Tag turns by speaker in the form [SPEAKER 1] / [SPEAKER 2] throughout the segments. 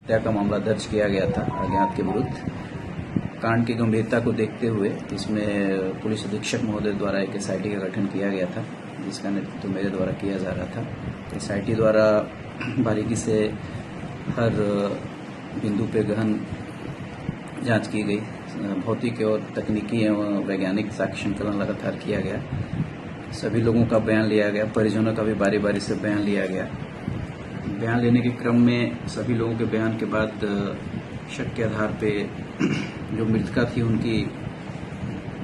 [SPEAKER 1] हत्या का मामला दर्ज किया गया था अज्ञात के विरुद्ध। कांड की गंभीरता को देखते हुए इसमें पुलिस अधीक्षक महोदय द्वारा एक एसआईटी का गठन किया गया था, जिसका नेतृत्व मेरे द्वारा किया जा रहा था। एसआईटी द्वारा बारीकी से हर बिंदु पे गहन जांच की गई। भौतिक और तकनीकी एवं वैज्ञानिक साक्ष्य संकलन लगातार किया गया। सभी लोगों का बयान लिया गया, परिजनों का भी बारी बारी से बयान लिया गया। बयान लेने के क्रम में सभी लोगों के बयान के बाद शक के आधार पे जो मृतका थी उनकी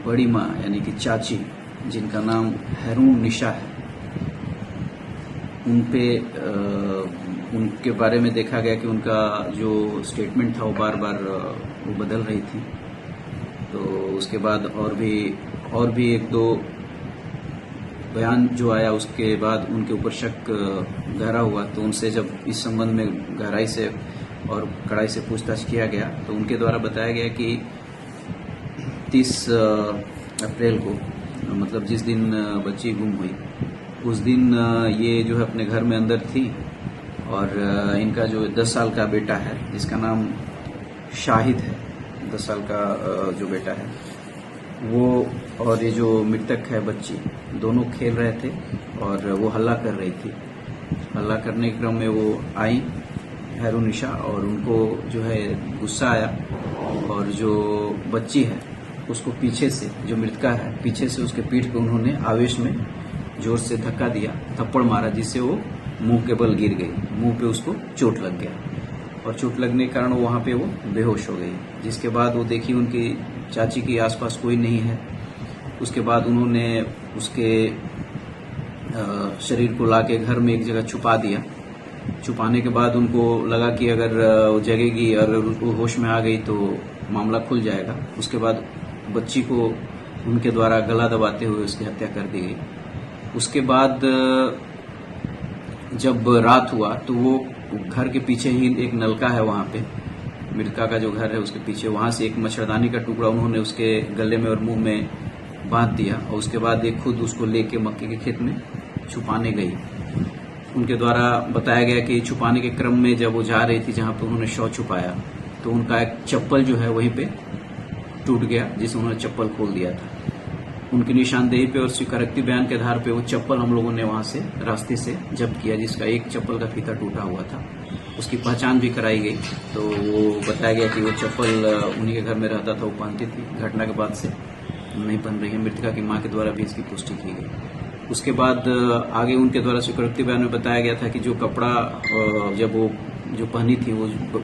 [SPEAKER 1] बड़ी माँ यानी कि चाची, जिनका नाम हैरून निशा है, उनके बारे में देखा गया कि उनका जो स्टेटमेंट था वो बार बार वो बदल रही थी। तो उसके बाद और भी एक दो बयान जो आया, उसके बाद उनके ऊपर शक गहरा हुआ। तो उनसे जब इस संबंध में गहराई से और कड़ाई से पूछताछ किया गया तो उनके द्वारा बताया गया कि 30 अप्रैल को, मतलब जिस दिन बच्ची गुम हुई, उस दिन ये जो है अपने घर में अंदर थी और इनका जो 10 साल का बेटा है, जिसका नाम शाहिद है, 10 साल का जो बेटा है वो, और ये जो मृतक है बच्ची, दोनों खेल रहे थे और वो हल्ला कर रही थी। हल्ला करने के क्रम में वो आई हैरून निशा, और उनको जो है गुस्सा आया और जो बच्ची है उसको पीछे से, जो मृतका है, पीछे से उसके पीठ पे उन्होंने आवेश में जोर से धक्का दिया, थप्पड़ मारा, जिससे वो मुंह के बल गिर गई। मुंह पे उसको चोट लग गया और चोट लगने के कारण वहां पे वो बेहोश हो गई। जिसके बाद वो देखी उनकी चाची के आसपास कोई नहीं है। उसके बाद उन्होंने उसके शरीर को लाके घर में एक जगह छुपा दिया। छुपाने के बाद उनको लगा कि अगर वो जगेगी और वो होश में आ गई तो मामला खुल जाएगा। उसके बाद बच्ची को उनके द्वारा गला दबाते हुए उसकी हत्या कर दी गई। उसके बाद जब रात हुआ तो वो घर के पीछे ही एक नलका है, वहां पे मृतका का जो घर है उसके पीछे, वहां से एक मच्छरदानी का टुकड़ा उन्होंने उसके गले में और मुंह में बांध दिया और उसके बाद एक खुद उसको लेके मक्के के खेत में छुपाने गई। उनके द्वारा बताया गया कि छुपाने के क्रम में जब वो जा रही थी जहां पे उन्होंने शव छुपाया, तो उनका एक चप्पल जो है वहीं पे टूट गया, जिसे उन्होंने चप्पल खोल दिया था। उनकी निशानदेही पे और स्वीकारोक्ति बयान के आधार पे वो चप्पल हम लोगों ने वहां से रास्ते से जब्त किया, जिसका एक चप्पल का फीता टूटा हुआ था। उसकी पहचान भी कराई गई। तो वो बताया गया कि वो चप्पल उन्हीं के घर में रहता था, वो पहनती थी। घटना के बाद से नहीं पहन रही है। मृतका की मां के द्वारा भी इसकी पुष्टि की गई। उसके बाद आगे उनके द्वारा स्वीकारोक्ति बयान में बताया गया था कि जो कपड़ा जब वो जो पहनी थी वो